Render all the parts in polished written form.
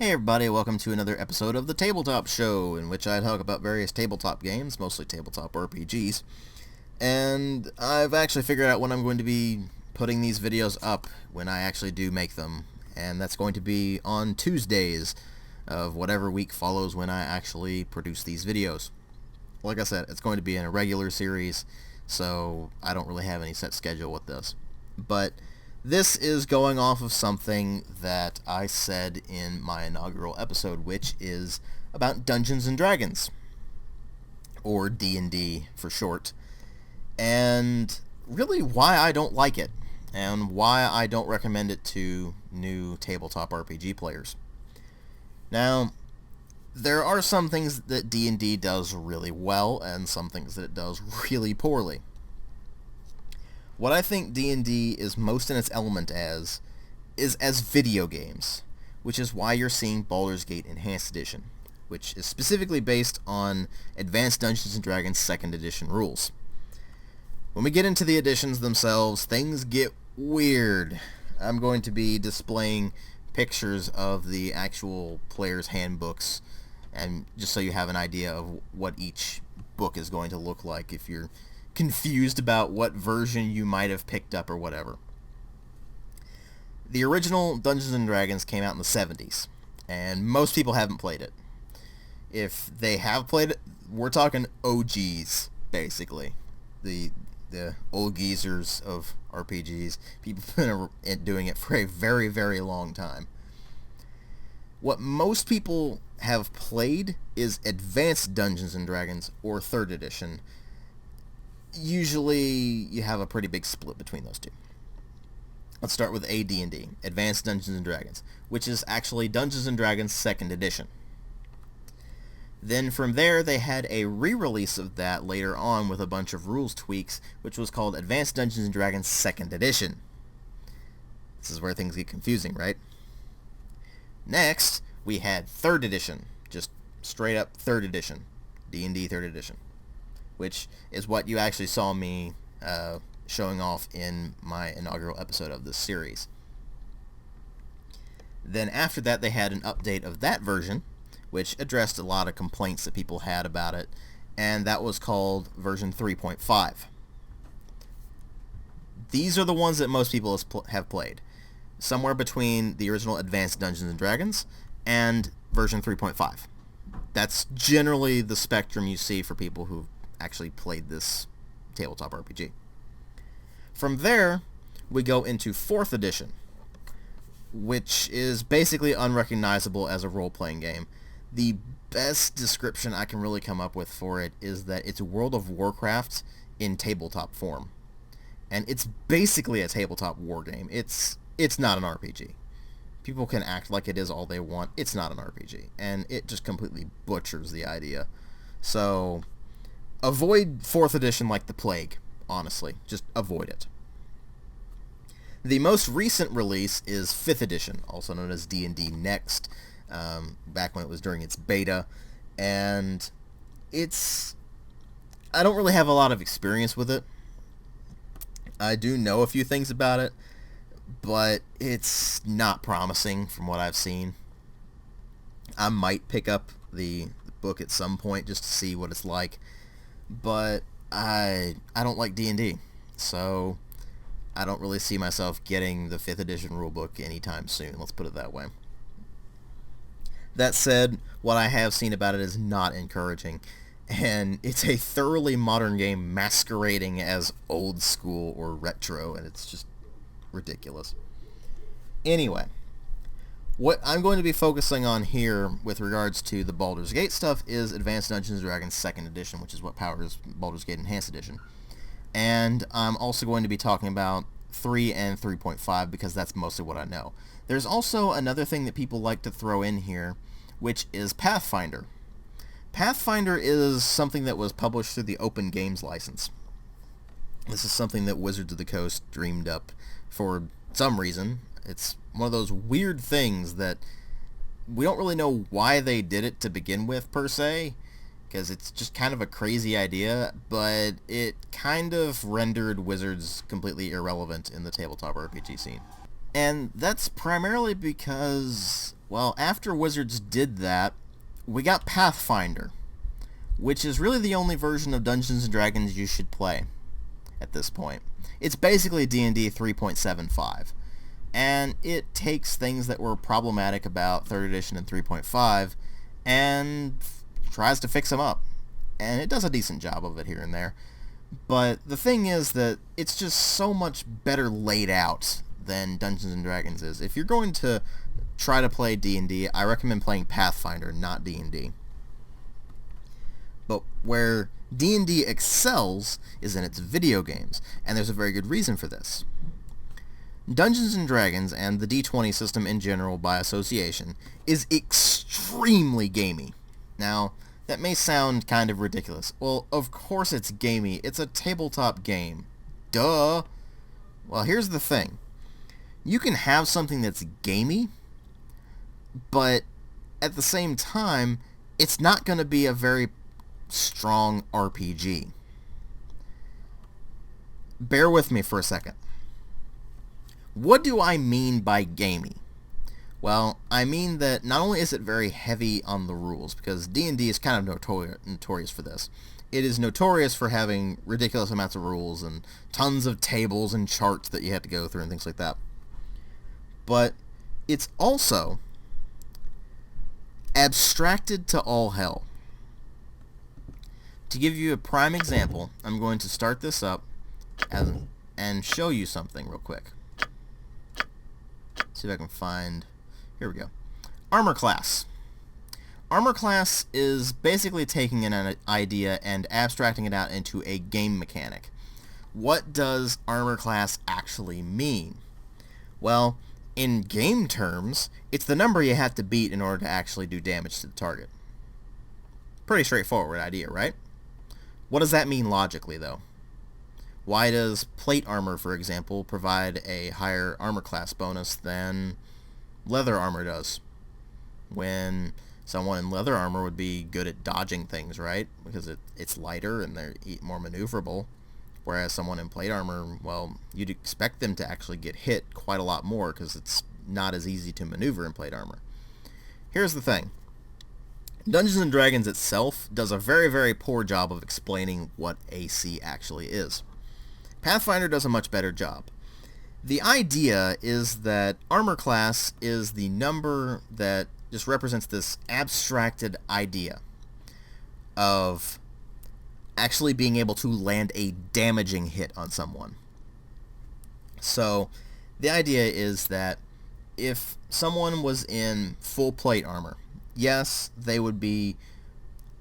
Hey everybody, welcome to another episode of the Tabletop Show, in which I talk about various tabletop games, mostly tabletop RPGs. And I've actually figured out when I'm going to be putting these videos up, when I actually do make them. And that's going to be on Tuesdays of whatever week follows when I actually produce these videos. Like I said, it's going to be in a regular series, so I don't really have any set schedule with this. But this is going off of something that I said in my inaugural episode, which is about Dungeons and Dragons, or D&D for short, and really why I don't like it, and why I don't recommend it to new tabletop RPG players. Now, there are some things that D&D does really well, and some things that it does really poorly. What I think D&D is most in its element as is as video games, which is why you're seeing Baldur's Gate Enhanced Edition, which is specifically based on Advanced Dungeons & Dragons 2nd Edition rules. When we get into the editions themselves, things get weird. I'm going to be displaying pictures of the actual player's handbooks, and just so you have an idea of what each book is going to look like if you're confused about what version you might have picked up or whatever. The original Dungeons & Dragons came out in the 70s, and most people haven't played it. If they have played it, we're talking OGs, basically. The old geezers of RPGs. People have been doing it for a very, very long time. What most people have played is Advanced Dungeons & Dragons, or 3rd Edition. Usually you have a pretty big split between those two. Let's start with AD&D, Advanced Dungeons & Dragons, which is actually Dungeons & Dragons 2nd Edition. Then from there they had a re-release of that later on with a bunch of rules tweaks, which was called Advanced Dungeons & Dragons 2nd Edition. This is where things get confusing, right? Next, we had 3rd Edition, just straight up 3rd Edition, D&D 3rd Edition, which is what you actually saw me showing off in my inaugural episode of this series. Then after that, they had an update of that version, which addressed a lot of complaints that people had about it, and that was called version 3.5. These are the ones that most people have played, somewhere between the original Advanced Dungeons & Dragons and version 3.5. That's generally the spectrum you see for people who actually played this tabletop RPG. From there, we go into 4th Edition, which is basically unrecognizable as a role-playing game. The best description I can really come up with for it is that it's World of Warcraft in tabletop form. And it's basically a tabletop war game. It's not an RPG. People can act like it is all they want. It's not an RPG. And it just completely butchers the idea. So avoid 4th Edition like the plague, honestly. Just avoid it. The most recent release is 5th Edition, also known as D&D Next, back when it was during its beta. And I don't really have a lot of experience with it. I do know a few things about it, but it's not promising from what I've seen. I might pick up the book at some point just to see what it's like. But I don't like D&D, so I don't really see myself getting the 5th edition rulebook anytime soon, let's put it that way. That said, what I have seen about it is not encouraging, and it's a thoroughly modern game masquerading as old school or retro, and it's just ridiculous. Anyway, what I'm going to be focusing on here with regards to the Baldur's Gate stuff is Advanced Dungeons & Dragons 2nd Edition, which is what powers Baldur's Gate Enhanced Edition. And I'm also going to be talking about 3 and 3.5 because that's mostly what I know. There's also another thing that people like to throw in here, which is Pathfinder. Pathfinder is something that was published through the Open Games license. This is something that Wizards of the Coast dreamed up for some reason. It's one of those weird things that we don't really know why they did it to begin with, per se, because it's just kind of a crazy idea, but it kind of rendered Wizards completely irrelevant in the tabletop RPG scene. And that's primarily because Well, after Wizards did that, we got Pathfinder, which is really the only version of Dungeons & Dragons you should play at this point. It's basically D&D 3.75, and it takes things that were problematic about 3rd edition and 3.5 and tries to fix them up. And it does a decent job of it here and there. But the thing is that it's just so much better laid out than Dungeons & Dragons is. If you're going to try to play D&D, I recommend playing Pathfinder, not D&D. But where D&D excels is in its video games, and there's a very good reason for this. Dungeons & Dragons, and the D20 system in general by association, is extremely gamey. Now, that may sound kind of ridiculous. Well, of course it's gamey. It's a tabletop game. Duh! Well, here's the thing. You can have something that's gamey, but at the same time, it's not going to be a very strong RPG. Bear with me for a second. What do I mean by gamey? Well, I mean that not only is it very heavy on the rules, because D&D is kind of notorious for this. It is notorious for having ridiculous amounts of rules and tons of tables and charts that you have to go through and things like that. But it's also abstracted to all hell. To give you a prime example, I'm going to start this up and show you something real quick. See if I can find... Here we go. Armor class. Armor class is basically taking an idea and abstracting it out into a game mechanic. What does armor class actually mean? Well, in game terms, it's the number you have to beat in order to actually do damage to the target. Pretty straightforward idea, right? What does that mean logically, though? Why does plate armor, for example, provide a higher armor class bonus than leather armor does, when someone in leather armor would be good at dodging things, right? Because it's lighter and they're more maneuverable, whereas someone in plate armor, well, you'd expect them to actually get hit quite a lot more because it's not as easy to maneuver in plate armor. Here's the thing. Dungeons & Dragons itself does a very, very poor job of explaining what AC actually is. Pathfinder does a much better job. The idea is that armor class is the number that just represents this abstracted idea of actually being able to land a damaging hit on someone. So the idea is that if someone was in full plate armor, yes, they would be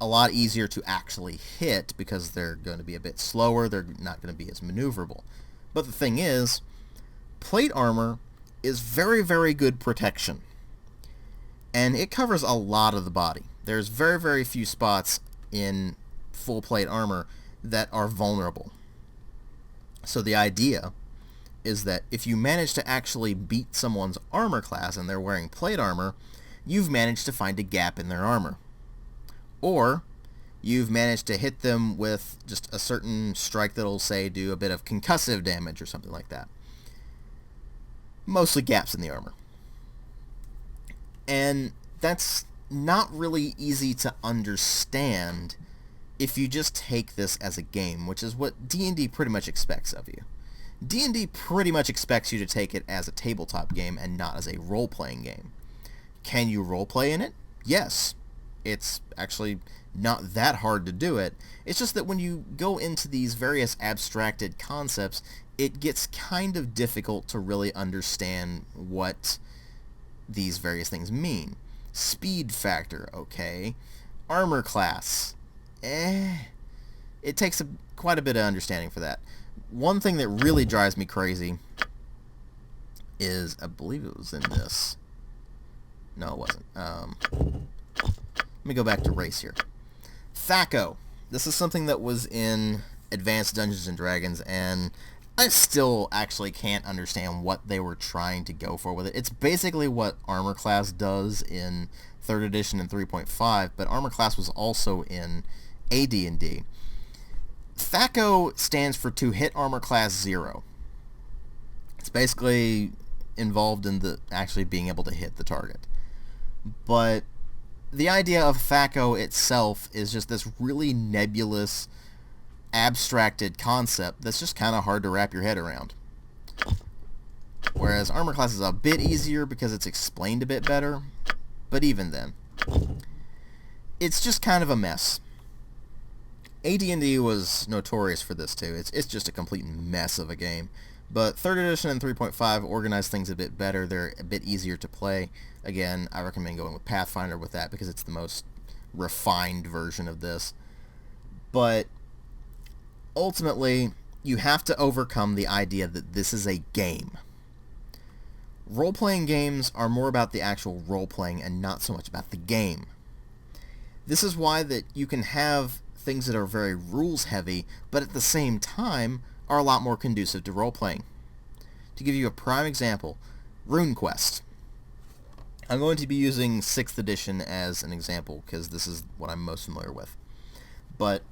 a lot easier to actually hit because they're going to be a bit slower, they're not going to be as maneuverable. But the thing is, plate armor is very, very good protection. And it covers a lot of the body. There's very, very few spots in full plate armor that are vulnerable. So the idea is that if you manage to actually beat someone's armor class and they're wearing plate armor, you've managed to find a gap in their armor. Or you've managed to hit them with just a certain strike that'll, say, do a bit of concussive damage or something like that. Mostly gaps in the armor. And that's not really easy to understand if you just take this as a game, which is what D&D pretty much expects of you. D&D pretty much expects you to take it as a tabletop game and not as a role-playing game. Can you role-play in it? Yes. It's actually not that hard to do it. It's just that when you go into these various abstracted concepts, it gets kind of difficult to really understand what these various things mean. Speed factor, okay. Armor class, it takes quite a bit of understanding for that. One thing that really drives me crazy is, I believe it was in this. No, it wasn't. Let me go back to race here. THAC0. This is something that was in Advanced Dungeons & Dragons, and I still actually can't understand what they were trying to go for with it. It's basically what Armor Class does in 3rd edition and 3.5, but Armor Class was also in AD&D. THAC0 stands for To Hit Armor Class 0. It's basically involved in the actually being able to hit the target. But the idea of THAC0 itself is just this really nebulous, abstracted concept that's just kind of hard to wrap your head around. Whereas armor class is a bit easier because it's explained a bit better, but even then, it's just kind of a mess. AD&D was notorious for this too. It's just a complete mess of a game. But 3rd edition and 3.5 organize things a bit better. They're a bit easier to play. Again, I recommend going with Pathfinder with that because it's the most refined version of this. But ultimately, you have to overcome the idea that this is a game. Role-playing games are more about the actual role-playing and not so much about the game. This is why that you can have things that are very rules-heavy, but at the same time are a lot more conducive to role-playing. To give you a prime example, Rune Quest. I'm going to be using 6th edition as an example because this is what I'm most familiar with. But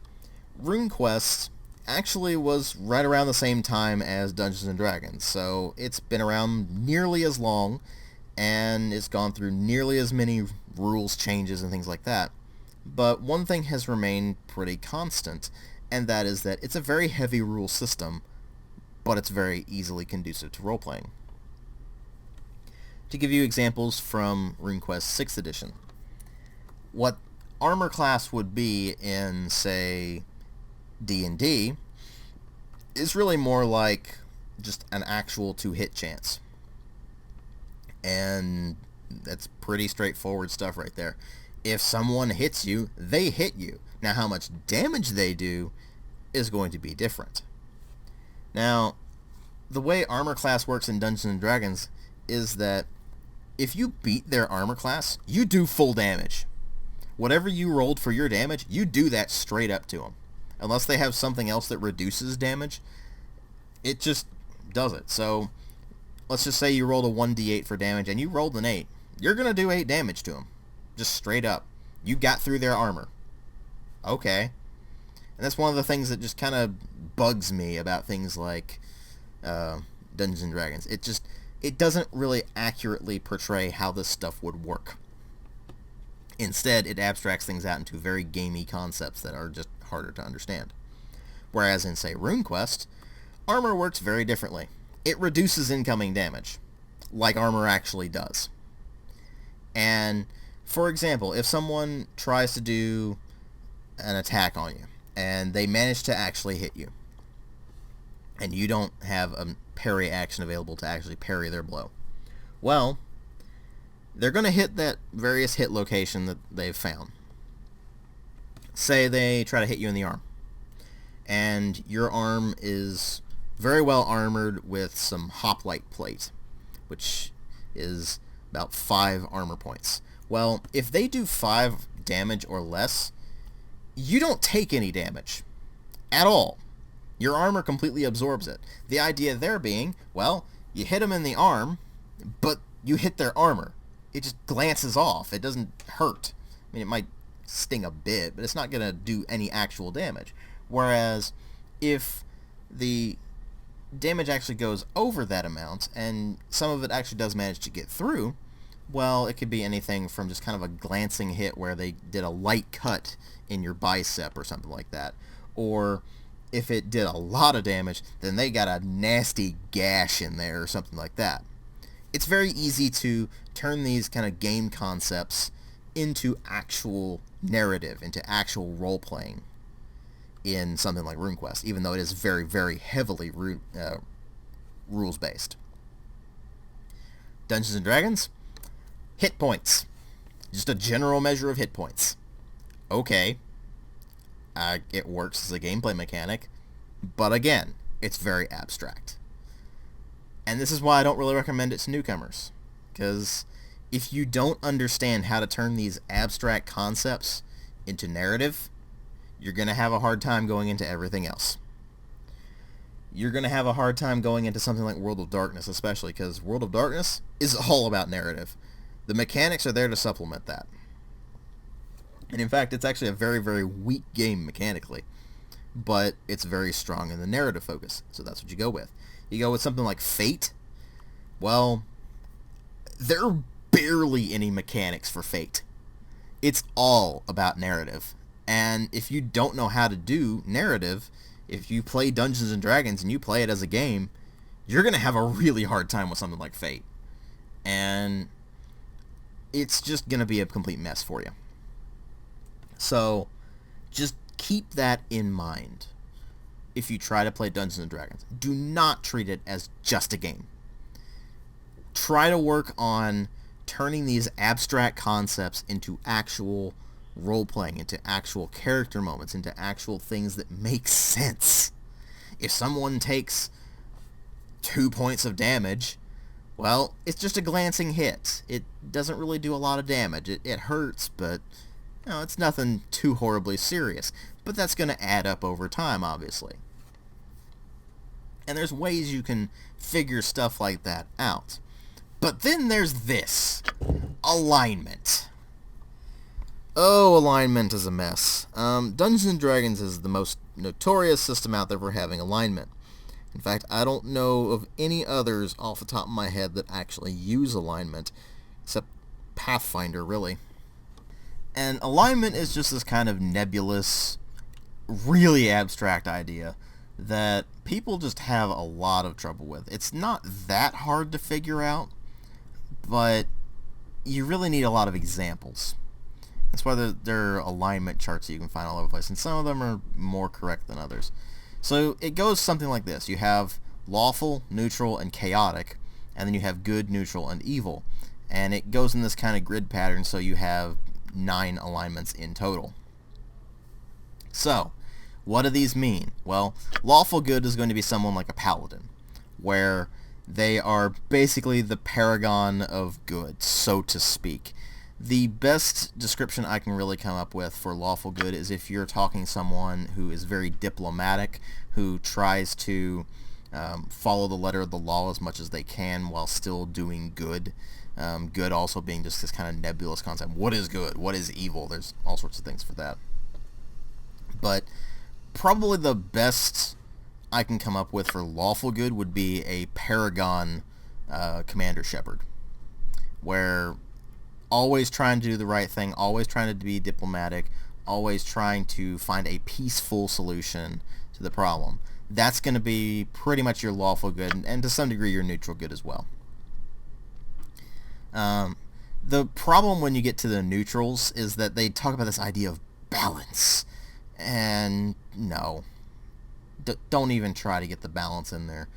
Rune Quest actually was right around the same time as Dungeons & Dragons, so it's been around nearly as long, and it's gone through nearly as many rules changes and things like that. But one thing has remained pretty constant, and that is that it's a very heavy rule system, but it's very easily conducive to role-playing. To give you examples from Rune Quest 6th edition, what armor class would be in, say, D&D is really more like just an actual 2-hit chance. And that's pretty straightforward stuff right there. If someone hits you, they hit you. Now, how much damage they do is going to be different. Now, the way armor class works in Dungeons & Dragons is that if you beat their armor class, you do full damage. Whatever you rolled for your damage, you do that straight up to them. Unless they have something else that reduces damage, it just does it. So, let's just say you rolled a 1d8 for damage and you rolled an 8. You're going to do 8 damage to them. Just straight up. You got through their armor. Okay. And that's one of the things that just kind of bugs me about things like Dungeons & Dragons. It doesn't really accurately portray how this stuff would work. Instead, it abstracts things out into very gamey concepts that are just harder to understand. Whereas in, say, Rune Quest, armor works very differently. It reduces incoming damage, like armor actually does. And, for example, if someone tries to do an attack on you, and they manage to actually hit you, and you don't have a parry action available to actually parry their blow, well, they're going to hit that various hit location that they've found. Say they try to hit you in the arm, and your arm is very well armored with some hoplite plate, which is about 5 armor points. Well, if they do 5 damage or less, you don't take any damage at all. Your armor completely absorbs it. The idea there being, well, you hit them in the arm, but you hit their armor. It just glances off. It doesn't hurt. I mean, it might sting a bit, but it's not going to do any actual damage. Whereas if the damage actually goes over that amount, and some of it actually does manage to get through, well, it could be anything from just kind of a glancing hit where they did a light cut in your bicep or something like that. Or if it did a lot of damage, then they got a nasty gash in there or something like that. It's very easy to turn these kind of game concepts into actual narrative, into actual role-playing in something like Rune Quest, even though it is very, very heavily rules-based. Dungeons & Dragons? Hit points. Just a general measure of hit points. Okay. It works as a gameplay mechanic, but again, it's very abstract. And this is why I don't really recommend it to newcomers, because if you don't understand how to turn these abstract concepts into narrative, you're going to have a hard time going into everything else. You're going to have a hard time going into something like World of Darkness, especially because World of Darkness is all about narrative. The mechanics are there to supplement that. And in fact, it's actually a very, very weak game mechanically, but it's very strong in the narrative focus, so that's what you go with. You go with something like Fate, well, they're barely any mechanics for Fate. It's all about narrative. And if you don't know how to do narrative, if you play Dungeons and Dragons and you play it as a game, you're going to have a really hard time with something like Fate. And it's just going to be a complete mess for you. So just keep that in mind if you try to play Dungeons and Dragons. Do not treat it as just a game. Try to work on turning these abstract concepts into actual role-playing, into actual character moments, into actual things that make sense. If someone takes 2 points of damage, well, it's just a glancing hit. It doesn't really do a lot of damage. It hurts, but it's nothing too horribly serious. But that's going to add up over time, obviously. And there's ways you can figure stuff like that out. But then there's this. Alignment. Oh, alignment is a mess. Dungeons & Dragons is the most notorious system out there for having alignment. In fact, I don't know of any others off the top of my head that actually use alignment, except Pathfinder, really. And alignment is just this kind of nebulous, really abstract idea that people just have a lot of trouble with. It's not that hard to figure out, but you really need a lot of examples. That's why there are alignment charts that you can find all over the place, and some of them are more correct than others. So it goes something like this. You have lawful, neutral, and chaotic, and then you have good, neutral, and evil. And it goes in this kind of grid pattern, so you have 9 alignments in total. So, what do these mean? Well, lawful good is going to be someone like a paladin, where they are basically the paragon of good, so to speak. The best description I can really come up with for lawful good is if you're talking someone who is very diplomatic, who tries to follow the letter of the law as much as they can while still doing good. Good also being just this kind of nebulous concept. What is good? What is evil? There's all sorts of things for that. But probably the best I can come up with for lawful good would be a paragon commander shepherd, where always trying to do the right thing, always trying to be diplomatic, always trying to find a peaceful solution to the problem. That's going to be pretty much your lawful good, and to some degree your neutral good as well. The problem when you get to the neutrals is that they talk about this idea of balance, and no, don't even try to get the balance in there.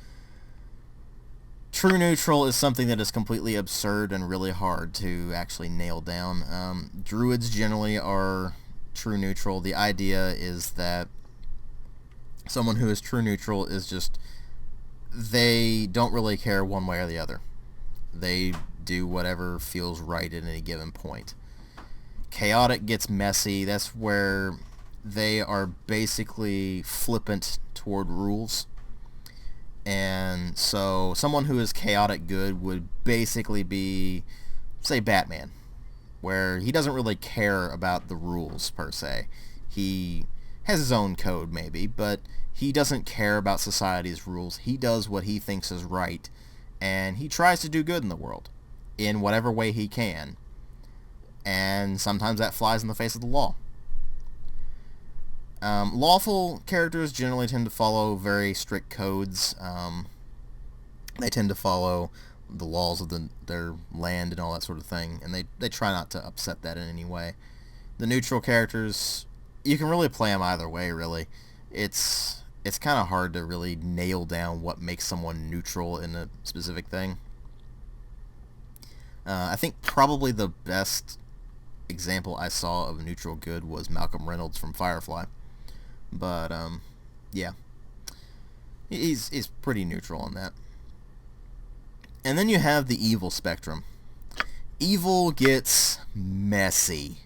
True neutral is something that is completely absurd and really hard to actually nail down. Druids generally are true neutral. The idea is that someone who is true neutral is just, they don't really care one way or the other. They do whatever feels right at any given point. Chaotic gets messy. That's where they are basically flippant toward rules. And so someone who is chaotic good would basically be, say, Batman, where he doesn't really care about the rules per se. He has his own code maybe, but he doesn't care about society's rules. He does what he thinks is right, and he tries to do good in the world in whatever way he can. And sometimes that flies in the face of the law. Lawful characters generally tend to follow very strict codes. They tend to follow the laws of their land and all that sort of thing, and they try not to upset that in any way. The neutral characters, you can really play them either way, really. It's kind of hard to really nail down what makes someone neutral in a specific thing. I think probably the best example I saw of neutral good was Malcolm Reynolds from Firefly. But, yeah. He's pretty neutral on that. And then you have the evil spectrum. Evil gets messy.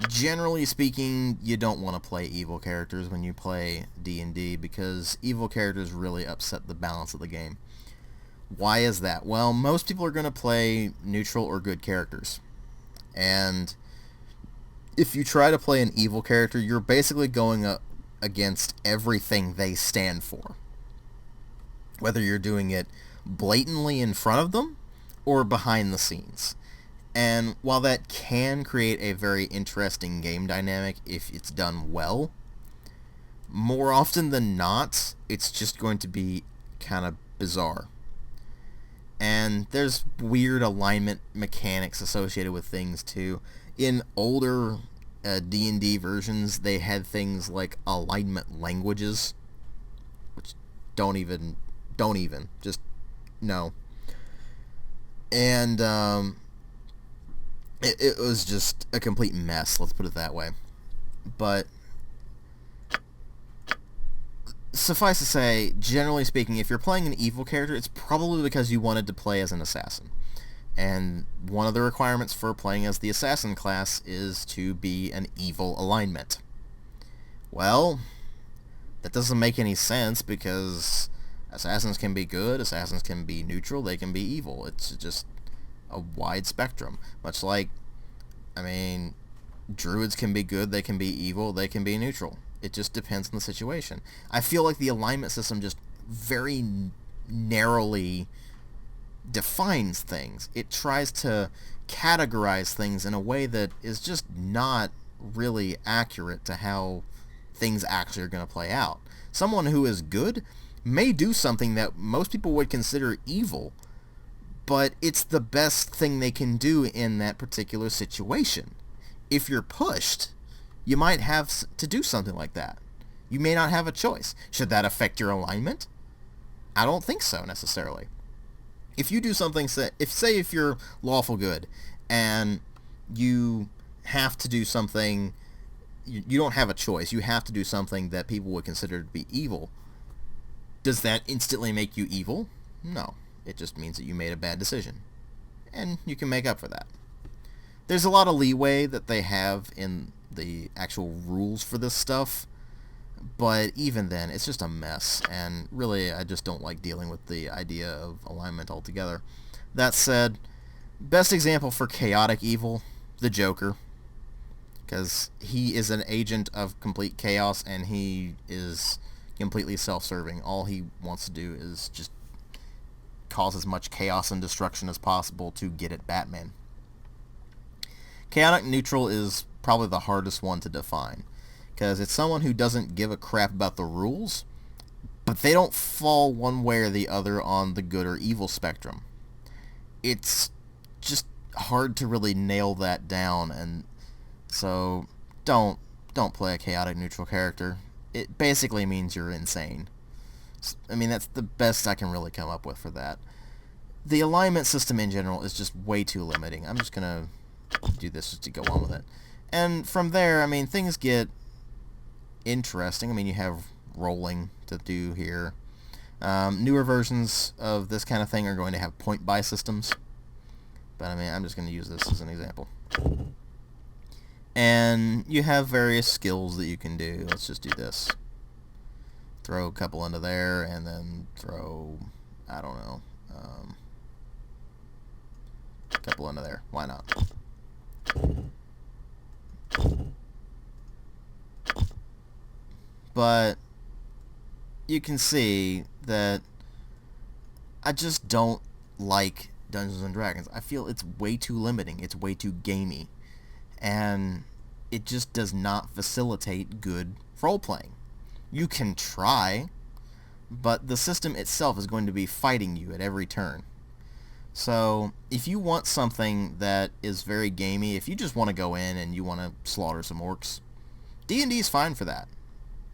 Generally speaking, you don't want to play evil characters when you play D&D because evil characters really upset the balance of the game. Why is that? Well, most people are going to play neutral or good characters. And if you try to play an evil character, you're basically going up against everything they stand for. Whether you're doing it blatantly in front of them or behind the scenes. And while that can create a very interesting game dynamic if it's done well, more often than not, it's just going to be kind of bizarre. And there's weird alignment mechanics associated with things too. In older D&D versions, they had things like alignment languages, which don't even, just no. And it was just a complete mess, let's put it that way. But suffice to say, generally speaking, if you're playing an evil character, it's probably because you wanted to play as an assassin. And one of the requirements for playing as the assassin class is to be an evil alignment. Well, that doesn't make any sense because assassins can be good, assassins can be neutral, they can be evil. It's just a wide spectrum. Much like, druids can be good, they can be evil, they can be neutral. It just depends on the situation. I feel like the alignment system just very narrowly defines things. It tries to categorize things in a way that is just not really accurate to how things actually are going to play out. Someone who is good may do something that most people would consider evil, but it's the best thing they can do in that particular situation. If you're pushed, you might have to do something like that. You may not have a choice. Should that affect your alignment? I don't think so, necessarily. If you do something, if you're lawful good, and you have to do something, you don't have a choice, you have to do something that people would consider to be evil, does that instantly make you evil? No. It just means that you made a bad decision. And you can make up for that. There's a lot of leeway that they have in the actual rules for this stuff, but even then, it's just a mess, and really, I just don't like dealing with the idea of alignment altogether. That said, best example for chaotic evil, the Joker, because he is an agent of complete chaos, and he is completely self-serving. All he wants to do is just cause as much chaos and destruction as possible to get at Batman. Chaotic neutral is probably the hardest one to define, because it's someone who doesn't give a crap about the rules, but they don't fall one way or the other on the good or evil spectrum. It's just hard to really nail that down, and so don't play a chaotic neutral character. It basically means you're insane. That's the best I can really come up with for that. The alignment system in general is just way too limiting. I'm just gonna do this just to go on with it. And from there, things get interesting. You have rolling to do here. Newer versions of this kind of thing are going to have point buy systems. But I'm just going to use this as an example. And you have various skills that you can do. Let's just do this. Throw a couple into there, and then throw, I don't know, a couple into there. Why not? But you can see that I just don't like Dungeons & Dragons. I feel it's way too limiting. It's way too gamey. And it just does not facilitate good role-playing. You can try, but the system itself is going to be fighting you at every turn. So if you want something that is very gamey, if you just want to go in and you want to slaughter some orcs, D&D is fine for that.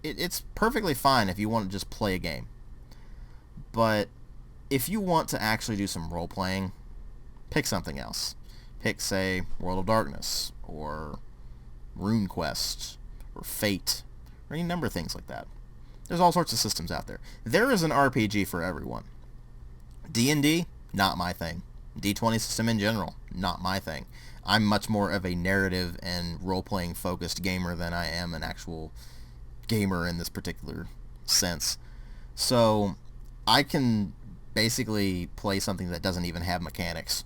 It's perfectly fine if you want to just play a game. But if you want to actually do some role-playing, pick something else. Pick, say, World of Darkness, or Rune Quest, or Fate, or any number of things like that. There's all sorts of systems out there. There is an RPG for everyone. D&D, not my thing. D20 system in general, not my thing. I'm much more of a narrative and role-playing focused gamer than I am an actual gamer in this particular sense. So I can basically play something that doesn't even have mechanics,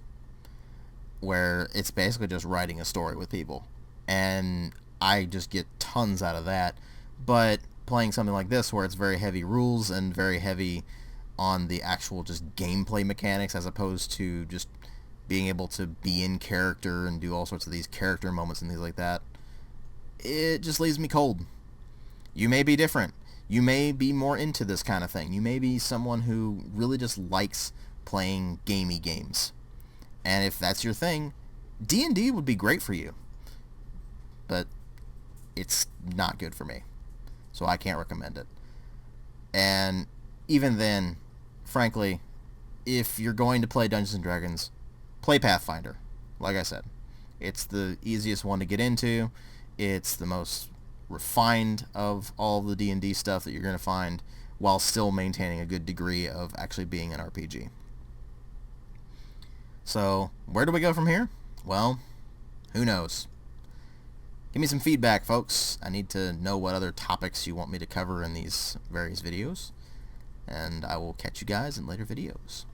where it's basically just writing a story with people, and I just get tons out of that. But playing something like this, where it's very heavy rules and very heavy on the actual just gameplay mechanics, as opposed to just being able to be in character and do all sorts of these character moments and things like that, it just leaves me cold. You may be different. You may be more into this kind of thing. You may be someone who really just likes playing gamey games. And if that's your thing, D&D would be great for you. But it's not good for me. So I can't recommend it. And even then, frankly, if you're going to play Dungeons & Dragons, play Pathfinder. Like I said, it's the easiest one to get into. It's the most refined of all the D&D stuff that you're going to find, while still maintaining a good degree of actually being an RPG. So, where do we go from here? Well, who knows? Give me some feedback, folks. I need to know what other topics you want me to cover in these various videos. And I will catch you guys in later videos.